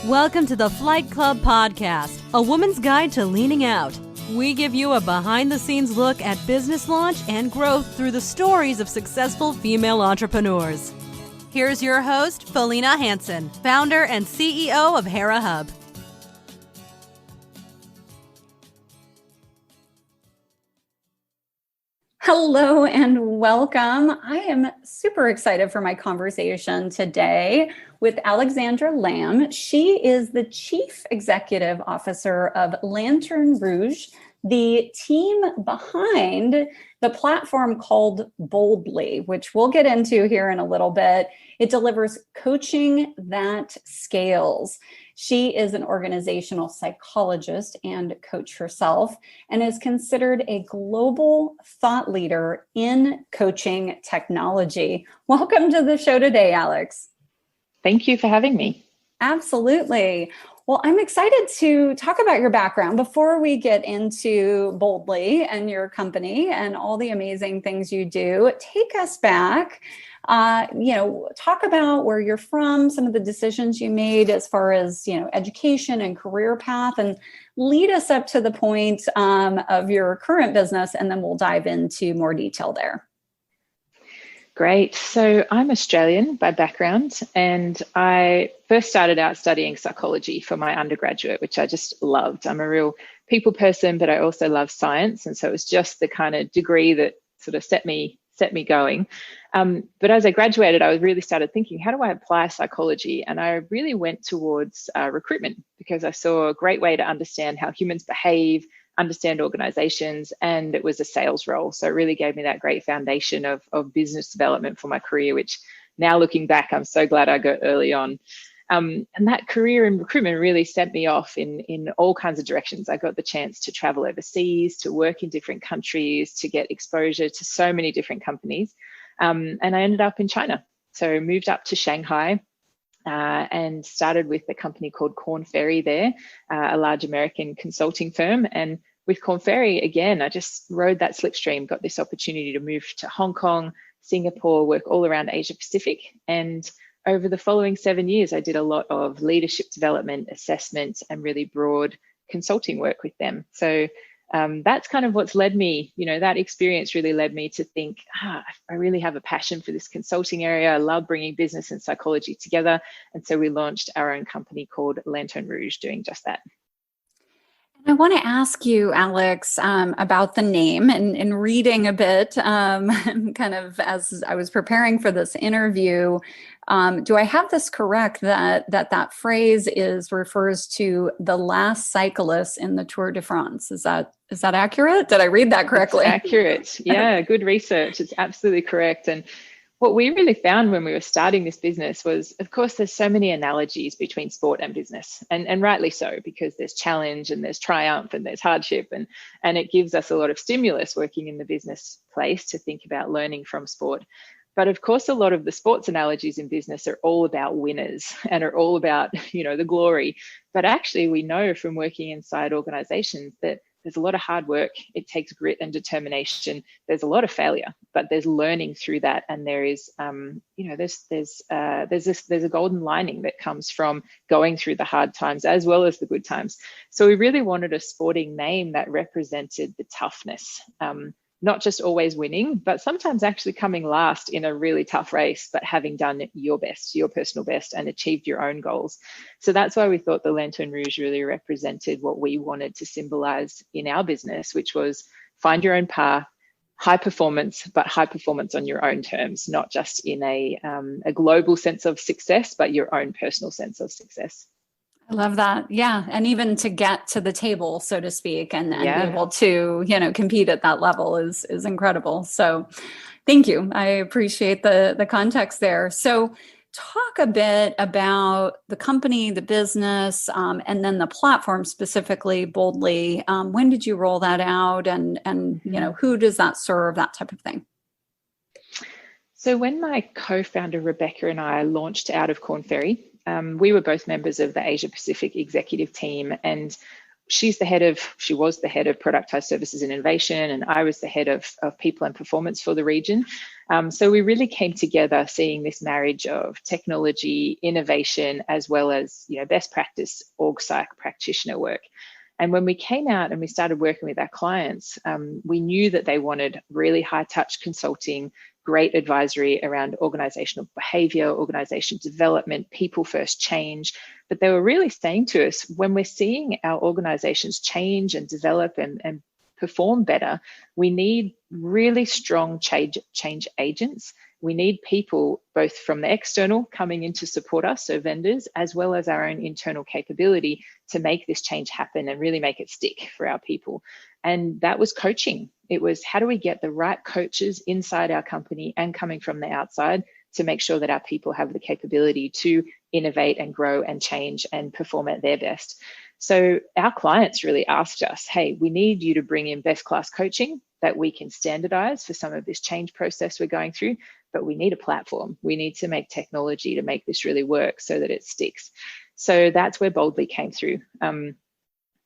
Welcome to the Flight Club Podcast, a woman's guide to leaning out. We give you a behind-the-scenes look at business launch and growth through the stories of successful female entrepreneurs. Here's your host, Felina Hansen, founder and CEO of Hera Hub. Hello and welcome. I am super excited for my conversation today with Alexandra Lamb. She is the Chief Executive Officer of Lanterne Rouge, the team behind the platform called Boldly, which we'll get into here in a little bit. It delivers coaching that scales. She is an organizational psychologist and coach herself and is considered a global thought leader in coaching technology. Welcome to the show today, Alex. Thank you for having me. Absolutely. Well, I'm excited to talk about your background before we get into Boldly and your company and all the amazing things you do. Take us back, talk about where you're from, some of the decisions you made as far as, education and career path, and lead us up to the point of your current business, and then we'll dive into more detail there. Great. So I'm Australian by background, and I first started out studying psychology for my undergraduate, which I just loved. I'm a real people person, but I also love science. And so it was just the kind of degree that sort of set me going. But as I graduated, I really started thinking, how do I apply psychology? And I really went towards recruitment because I saw a great way to understand how humans behave, understand organizations, and it was a sales role. So it really gave me that great foundation of business development for my career, which now looking back, I'm so glad I got early on. And that career in recruitment really sent me off in all kinds of directions. I got the chance to travel overseas, to work in different countries, to get exposure to so many different companies. And I ended up in China. So moved up to Shanghai, and started with a company called Korn Ferry there, a large American consulting firm. And with Korn Ferry, again, I just rode that slipstream, got this opportunity to move to Hong Kong, Singapore, work all around Asia Pacific. And over the following 7 years, I did a lot of leadership development, assessment, and really broad consulting work with them. So that's kind of what's led me, that experience really led me to think, I really have a passion for this consulting area. I love bringing business and psychology together. And so we launched our own company called Lanterne Rouge, doing just that. I want to ask you, Alex, about the name and reading a bit, kind of as I was preparing for this interview. Do I have this correct that phrase refers to the last cyclist in the Tour de France? Is that accurate? Did I read that correctly? It's accurate. Yeah, good research. It's absolutely correct. And what we really found when we were starting this business was, of course, there's so many analogies between sport and business, and rightly so, because there's challenge and there's triumph and there's hardship, and it gives us a lot of stimulus working in the business place to think about learning from sport. But of course, a lot of the sports analogies in business are all about winners and are all about, the glory. But actually, we know from working inside organizations that there's a lot of hard work. It takes grit and determination. There's a lot of failure, but there's learning through that. And there is, there's a golden lining that comes from going through the hard times as well as the good times. So we really wanted a sporting name that represented the toughness. Not just always winning, but sometimes actually coming last in a really tough race, but having done your best, your personal best, and achieved your own goals. So that's why we thought the Lanterne Rouge really represented what we wanted to symbolize in our business, which was find your own path, high performance, but high performance on your own terms, not just in a global sense of success, but your own personal sense of success. I love that. Yeah. And even to get to the table, so to speak, and be able to, compete at that level is incredible. So thank you. I appreciate the context there. So talk a bit about the company, the business, and then the platform specifically, Boldly. When did you roll that out, and who does that serve, that type of thing? So when my co-founder Rebecca and I launched out of Korn Ferry, we were both members of the Asia Pacific executive team, and she was the head of productized services and innovation, and I was the head of people and performance for the region. So we really came together seeing this marriage of technology, innovation, as well as, best practice org psych practitioner work. And when we came out and we started working with our clients, we knew that they wanted really high touch consulting, great advisory around organizational behavior, organization development, people first change. But they were really saying to us, when we're seeing our organizations change and develop and perform better, we need really strong change agents. We need people both from the external coming in to support us, so vendors, as well as our own internal capability to make this change happen and really make it stick for our people. And that was coaching. It was, how do we get the right coaches inside our company and coming from the outside to make sure that our people have the capability to innovate and grow and change and perform at their best. So our clients really asked us, hey, we need you to bring in best class coaching that we can standardize for some of this change process we're going through, but we need a platform. We need to make technology to make this really work so that it sticks. So that's where Boldly came through.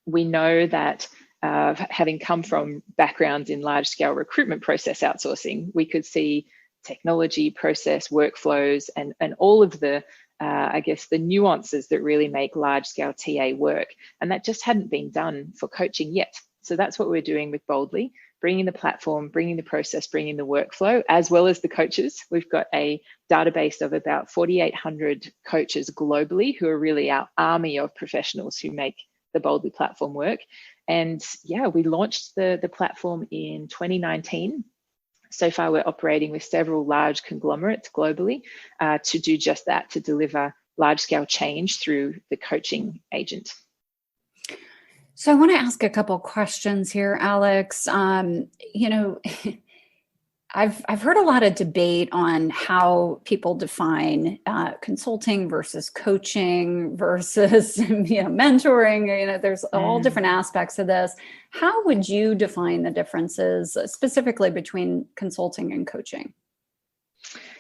We know that having come from backgrounds in large scale recruitment process outsourcing, we could see technology, process, workflows, and all of the the nuances that really make large scale TA work. And that just hadn't been done for coaching yet. So that's what we're doing with Boldly, bringing the platform, bringing the process, bringing the workflow, as well as the coaches. We've got a database of about 4,800 coaches globally who are really our army of professionals who make the Boldly platform work. And yeah, we launched the platform in 2019. So far, we're operating with several large conglomerates globally to do just that, to deliver large-scale change through the coaching agent. So I want to ask a couple questions here, Alex. I've heard a lot of debate on how people define consulting versus coaching versus mentoring. There's all different aspects of this. How would you define the differences specifically between consulting and coaching?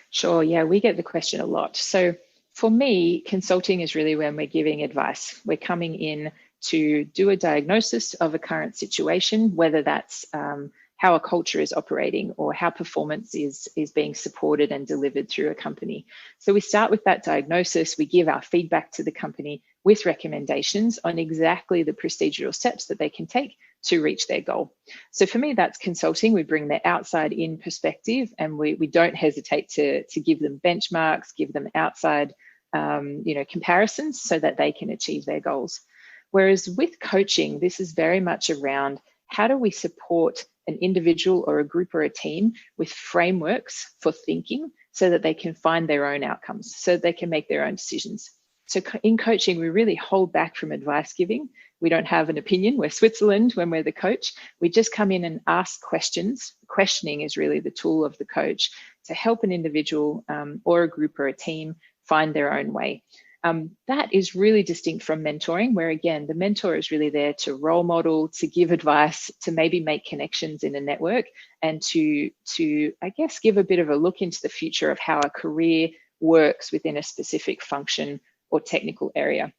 Sure. Yeah, we get the question a lot. So for me, consulting is really when we're giving advice. We're coming in to do a diagnosis of a current situation, whether that's how a culture is operating or how performance is being supported and delivered through a company. So we start with that diagnosis, we give our feedback to the company with recommendations on exactly the procedural steps that they can take to reach their goal. So for me, that's consulting. We bring the outside in perspective and we don't hesitate to give them benchmarks, give them outside comparisons so that they can achieve their goals. Whereas with coaching, this is very much around how do we support an individual or a group or a team with frameworks for thinking so that they can find their own outcomes, so they can make their own decisions. So in coaching, we really hold back from advice giving. We don't have an opinion. We're Switzerland when we're the coach. We just come in and ask questions. Questioning is really the tool of the coach to help an individual or a group or a team find their own way. That is really distinct from mentoring, where again, the mentor is really there to role model, to give advice, to maybe make connections in a network, and to give a bit of a look into the future of how a career works within a specific function or technical area.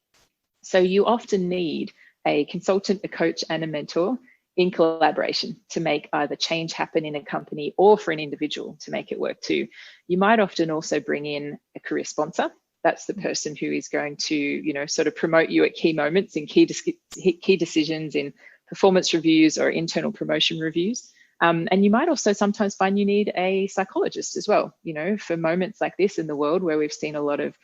So you often need a consultant, a coach, and a mentor in collaboration to make either change happen in a company or for an individual to make it work too. You might often also bring in a career sponsor. That's the person who is going to, sort of promote you at key moments in key decisions in performance reviews or internal promotion reviews. And you might also sometimes find you need a psychologist as well, for moments like this in the world where we've seen a lot of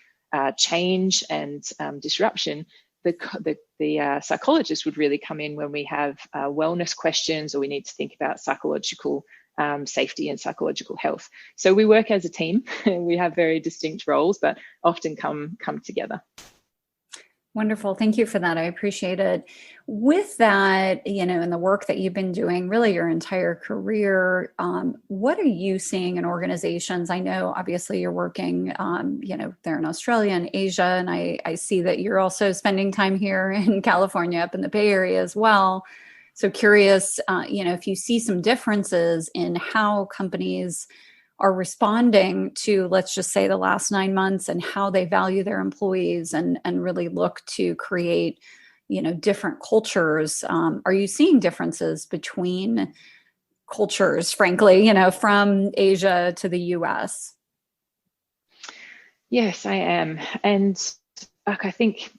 change and disruption. The psychologist would really come in when we have wellness questions or we need to think about psychological safety and psychological health. So we work as a team. We have very distinct roles, but often come together. Wonderful. Thank you for that. I appreciate it. With that, in the work that you've been doing really your entire career, what are you seeing in organizations? I know obviously you're working, there in Australia and Asia, and I see that you're also spending time here in California, up in the Bay Area as well. So curious, if you see some differences in how companies are responding to, let's just say, the last 9 months and how they value their employees and really look to create, different cultures. Are you seeing differences between cultures, frankly, from Asia to the US. Yes, I am. And I think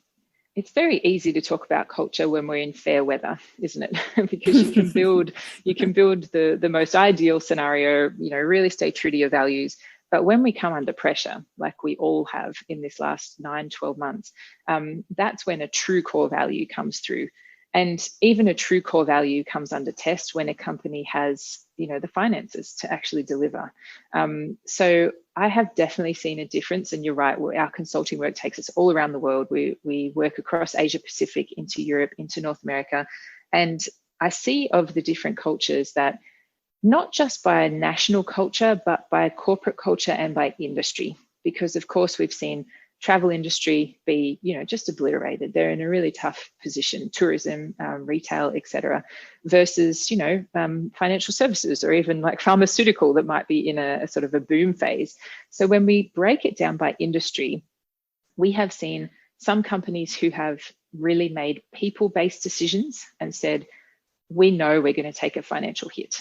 it's very easy to talk about culture when we're in fair weather, isn't it? Because you can build the most ideal scenario, really stay true to your values. But when we come under pressure, like we all have in this last 9-12 months, that's when a true core value comes through. And even a true core value comes under test when a company has, the finances to actually deliver. So I have definitely seen a difference. And you're right, our consulting work takes us all around the world. We work across Asia Pacific, into Europe, into North America. And I see of the different cultures that not just by national culture, but by corporate culture and by industry. Because of course we've seen travel industry be, just obliterated. They're in a really tough position, tourism, retail, etc., versus, financial services or even like pharmaceutical that might be in a sort of a boom phase. So when we break it down by industry, we have seen some companies who have really made people-based decisions and said, we know we're going to take a financial hit.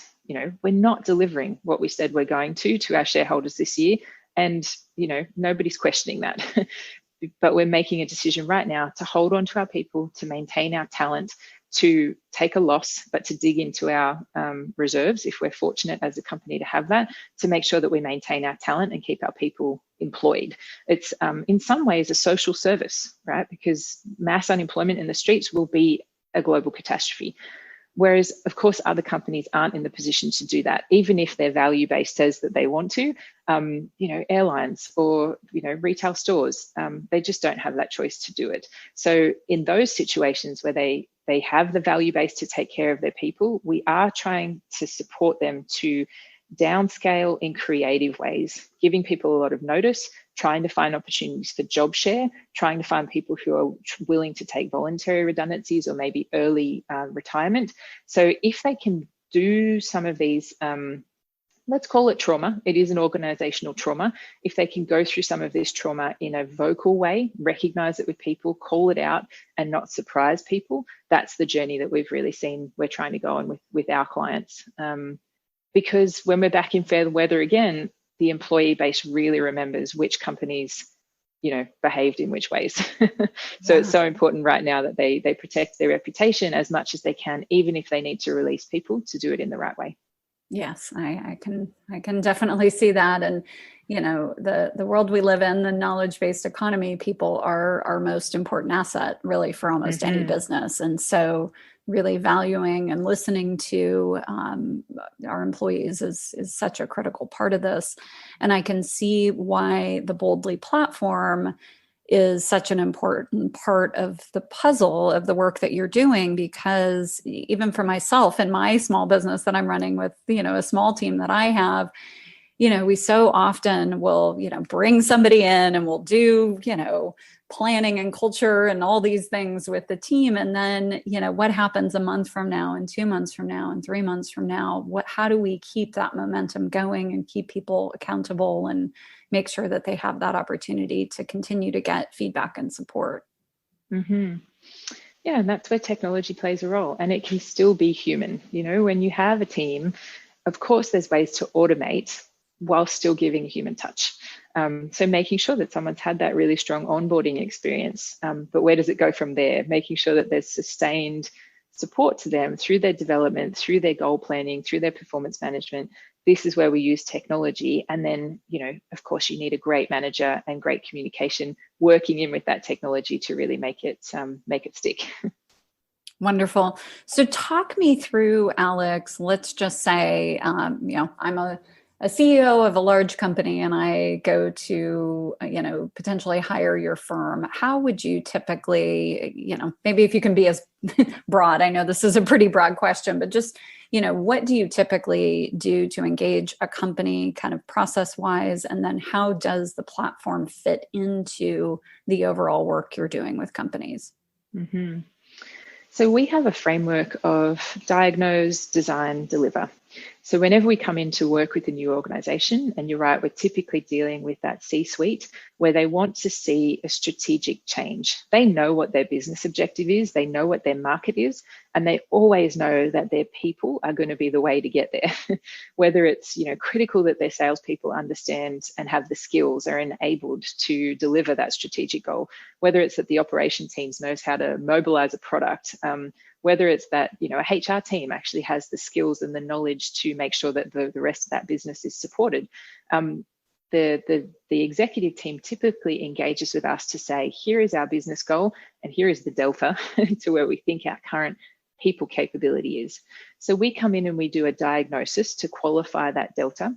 We're not delivering what we said we're going to our shareholders this year. And, nobody's questioning that. But we're making a decision right now to hold on to our people, to maintain our talent, to take a loss, but to dig into our reserves, if we're fortunate as a company to have that, to make sure that we maintain our talent and keep our people employed. It's in some ways a social service, right? Because mass unemployment in the streets will be a global catastrophe. Whereas, of course, other companies aren't in the position to do that, even if their value base says that they want to. Airlines or retail stores, they just don't have that choice to do it. So in those situations where they have the value base to take care of their people, we are trying to support them to downscale in creative ways, giving people a lot of notice, trying to find opportunities for job share, trying to find people who are willing to take voluntary redundancies or maybe early retirement. So if they can do some of these, let's call it trauma, it is an organizational trauma. If they can go through some of this trauma in a vocal way, recognize it with people, call it out and not surprise people, that's the journey that we've really seen we're trying to go on with our clients. Because when we're back in fair weather again, the employee base really remembers which companies, behaved in which ways. So It's so important right now that they protect their reputation as much as they can, even if they need to release people, to do it in the right way. Yes, I can definitely see that. And, the world we live in, the knowledge-based economy, people are our most important asset really for almost any business. And so really valuing and listening to our employees is such a critical part of this. And I can see why the Boldly platform is such an important part of the puzzle of the work that you're doing, because even for myself and my small business that I'm running with, a small team that I have, we so often will, bring somebody in and we'll do, planning and culture and all these things with the team. And then, what happens a month from now and 2 months from now and 3 months from now? How do we keep that momentum going and keep people accountable and make sure that they have that opportunity to continue to get feedback and support? Yeah, and that's where technology plays a role, and it can still be human. When you have a team, of course, there's ways to automate while still giving a human touch. So making sure that someone's had that really strong onboarding experience, but where does it go from there? Making sure that there's sustained support to them through their development, through their goal planning, through their performance management. This is where we use technology. And then, of course, you need a great manager and great communication working in with that technology to really make it stick. Wonderful. So talk me through, Alex, let's just say, I'm a CEO of a large company and I go to, potentially hire your firm. How would you typically, maybe if you can be as broad, I know this is a pretty broad question, but just, what do you typically do to engage a company kind of process wise? And then how does the platform fit into the overall work you're doing with companies? So we have a framework of diagnose, design, deliver. So whenever we come in to work with a new organization, and you're right, we're typically dealing with that C-suite where they want to see a strategic change. They know what their business objective is, they know what their market is, and they always know that their people are going to be the way to get there. Whether it's, critical that their salespeople understand and have the skills, are enabled to deliver that strategic goal, whether it's that the operation teams knows how to mobilize a product, whether it's that a HR team actually has the skills and the knowledge to make sure that the rest of that business is supported. The executive team typically engages with us to say, here is our business goal and here is the delta to where we think our current people capability is. So we come in and we do a diagnosis to qualify that delta.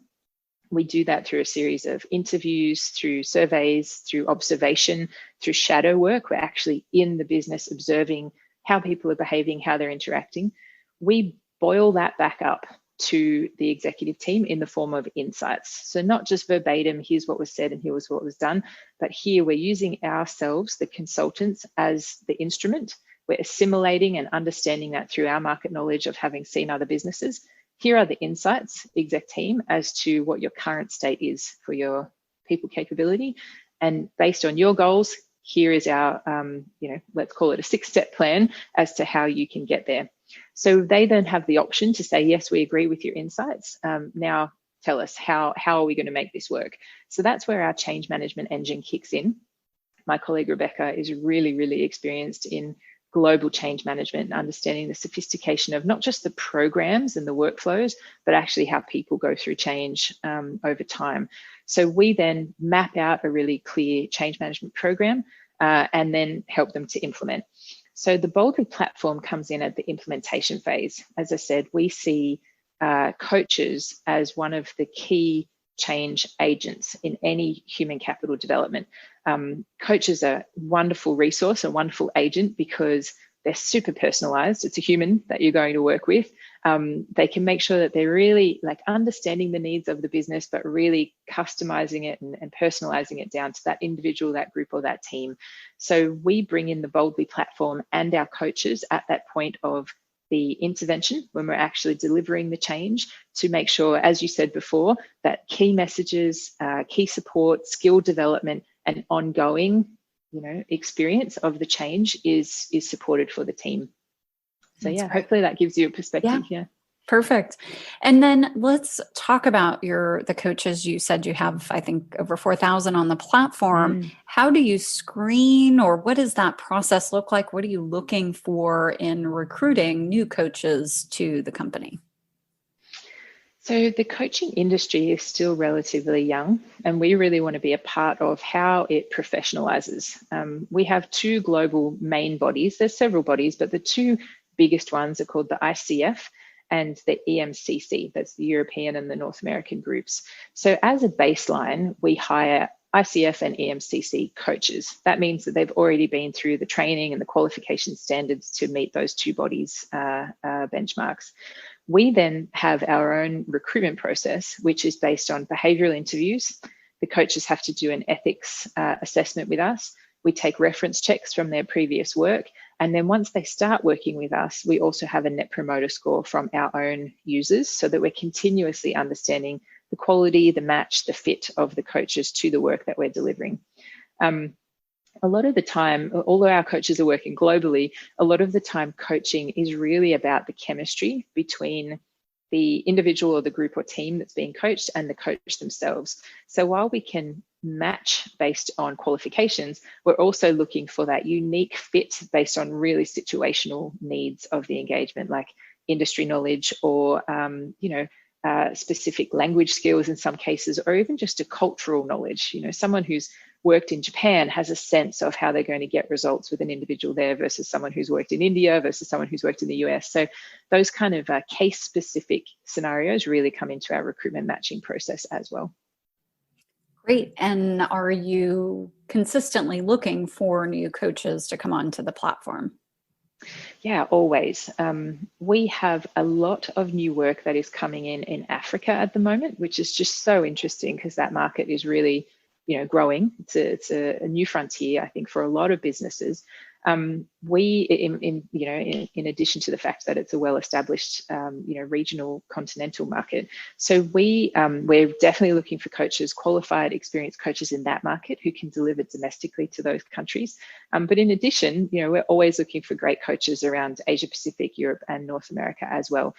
We do that through a series of interviews, through surveys, through observation, through shadow work. We're actually in the business observing how people are behaving, how they're interacting. We boil that back up to the executive team in the form of insights. So not just verbatim, here's what was said and here was what was done, but here we're using ourselves, the consultants, as the instrument. We're assimilating and understanding that through our market knowledge of having seen other businesses. Here are the insights, exec team, as to what your current state is for your people capability. And based on your goals, here is our, let's call it a 6-step plan as to how you can get there. So they then have the option to say, yes, we agree with your insights. Now tell us, how are we going to make this work? So that's where our change management engine kicks in. My colleague Rebecca is really, really experienced in global change management and understanding the sophistication of not just the programs and the workflows, but actually how people go through change over time. So we then map out a really clear change management program and then help them to implement. So the Boldly platform comes in at the implementation phase. As I said, we see coaches as one of the key change agents in any human capital development. Coaches are a wonderful resource, a wonderful agent, because they're super personalized. It's a human that you're going to work with. They can make sure that they're really understanding the needs of the business, but really customizing it and personalizing it down to that individual, that group, or that team. So we bring in the Boldly platform and our coaches at that point of the intervention when we're actually delivering the change to make sure, as you said before, that key messages, key support, skill development, and ongoing experience of the change is supported for the team. So That's great. Hopefully that gives you a perspective. Yeah. Perfect. And then let's talk about the coaches. You said you have, I think, over 4,000 on the platform. How do you screen, or what does that process look like? What are you looking for in recruiting new coaches to the company? So the coaching industry is still relatively young, and we really want to be a part of how it professionalizes. We have 2 global main bodies. There's several bodies, but the 2 biggest ones are called the ICF and the EMCC. That's the European and the North American groups. So as a baseline, we hire ICF and EMCC coaches. That means that they've already been through the training and the qualification standards to meet those 2 bodies' benchmarks. We then have our own recruitment process, which is based on behavioral interviews. The coaches have to do an ethics assessment with us. We take reference checks from their previous work. And then once they start working with us, we also have a net promoter score from our own users so that we're continuously understanding the quality, the match, the fit of the coaches to the work that we're delivering. A lot of the time, although our coaches are working globally, a lot of the time coaching is really about the chemistry between the individual or the group or team that's being coached and the coach themselves. So while we can match based on qualifications, we're also looking for that unique fit based on really situational needs of the engagement, like industry knowledge or, specific language skills in some cases, or even just a cultural knowledge. Someone who's worked in Japan has a sense of how they're going to get results with an individual there versus someone who's worked in India versus someone who's worked in the US. So those kind of case-specific scenarios really come into our recruitment matching process as well. Great. And are you consistently looking for new coaches to come onto the platform? Yeah, always. We have a lot of new work that is coming in Africa at the moment, which is just so interesting because that market is really growing. It's a new frontier, I think, for a lot of businesses. We, in addition to the fact that it's a well-established, regional continental market, so we're definitely looking for coaches, qualified, experienced coaches in that market who can deliver domestically to those countries. But in addition, we're always looking for great coaches around Asia Pacific, Europe, and North America as well.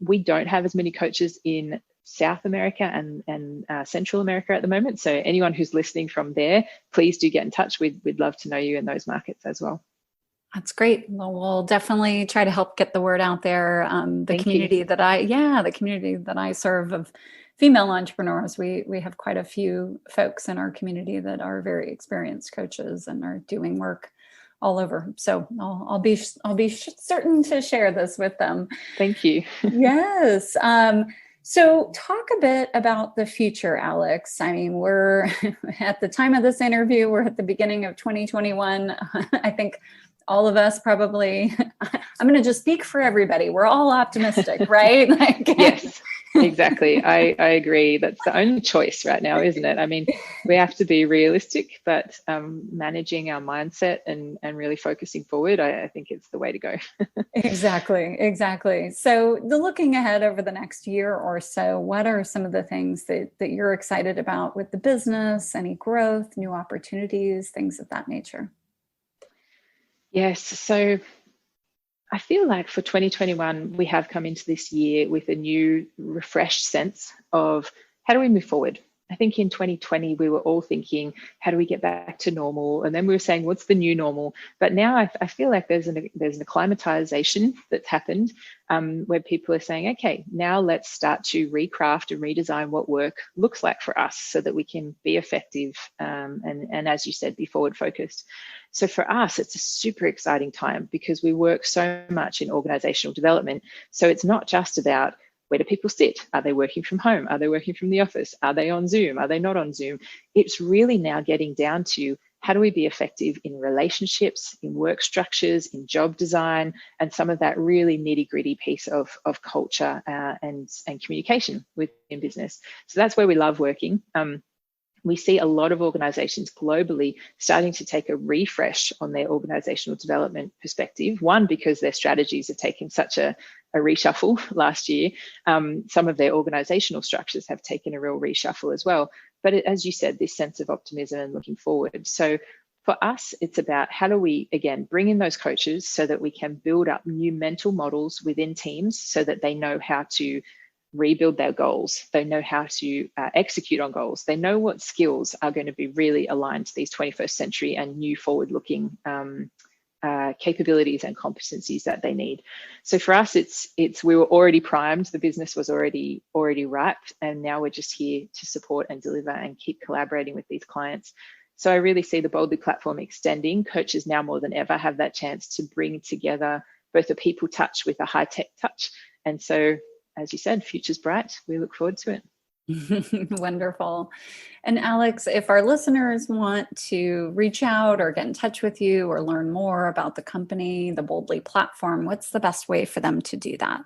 We don't have as many coaches in South America and Central America at the moment. So anyone who's listening from there, please do get in touch. We'd love to know you in those markets as well. That's great. Well, we'll definitely try to help get the word out there. The community that I serve of female entrepreneurs, we have quite a few folks in our community that are very experienced coaches and are doing work all over. So I'll be certain to share this with them. Thank you. Yes. So talk a bit about the future, Alex. I mean, we're at the time of this interview, we're at the beginning of 2021. I think all of us probably, I'm going to just speak for everybody. We're all optimistic, right? Yes, exactly. I agree. That's the only choice right now, isn't it? I mean, we have to be realistic, but managing our mindset and really focusing forward, I think it's the way to go. Exactly. So looking ahead over the next year or so, what are some of the things that you're excited about with the business, any growth, new opportunities, things of that nature? Yes. So I feel like for 2021, we have come into this year with a new, refreshed sense of how do we move forward? I think in 2020, we were all thinking, how do we get back to normal? And then we were saying, what's the new normal? But now I feel like there's an acclimatization that's happened where people are saying, okay, now let's start to recraft and redesign what work looks like for us so that we can be effective and as you said, be forward focused. So for us, it's a super exciting time because we work so much in organizational development. So it's not just about where do people sit? Are they working from home? Are they working from the office? Are they on Zoom? Are they not on Zoom? It's really now getting down to how do we be effective in relationships, in work structures, in job design, and some of that really nitty-gritty piece of culture and communication within business. So that's where we love working. We see a lot of organizations globally starting to take a refresh on their organizational development perspective. One, because their strategies have taken such a reshuffle last year. Some of their organizational structures have taken a real reshuffle as well. But as you said, this sense of optimism and looking forward. So for us, it's about how do we, again, bring in those coaches so that we can build up new mental models within teams so that they know how to rebuild their goals. They know how to execute on goals. They know what skills are going to be really aligned to these 21st century and new forward-looking capabilities and competencies that they need. So for us, it's we were already primed. The business was already ripe, and now we're just here to support and deliver and keep collaborating with these clients. So I really see the Boldly platform extending. Coaches now more than ever have that chance to bring together both a people touch with a high-tech touch. And so, as you said, future's bright. We look forward to it. Wonderful. And Alex, if our listeners want to reach out or get in touch with you or learn more about the company, the Boldly platform, what's the best way for them to do that?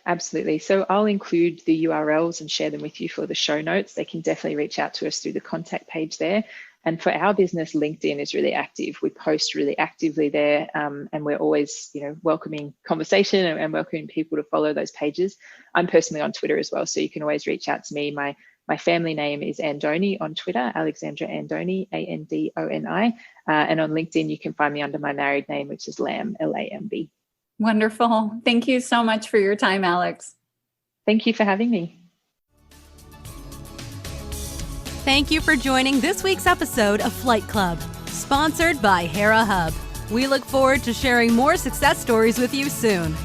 Absolutely. So I'll include the URLs and share them with you for the show notes. They can definitely reach out to us through the contact page there. And for our business, LinkedIn is really active. We post really actively there, and we're always, welcoming conversation and welcoming people to follow those pages. I'm personally on Twitter as well, so you can always reach out to me. My family name is Andoni on Twitter, Alexandra Andoni, Andoni. And on LinkedIn, you can find me under my married name, which is Lamb, Lamb. Wonderful. Thank you so much for your time, Alex. Thank you for having me. Thank you for joining this week's episode of Flight Club, sponsored by Hera Hub. We look forward to sharing more success stories with you soon.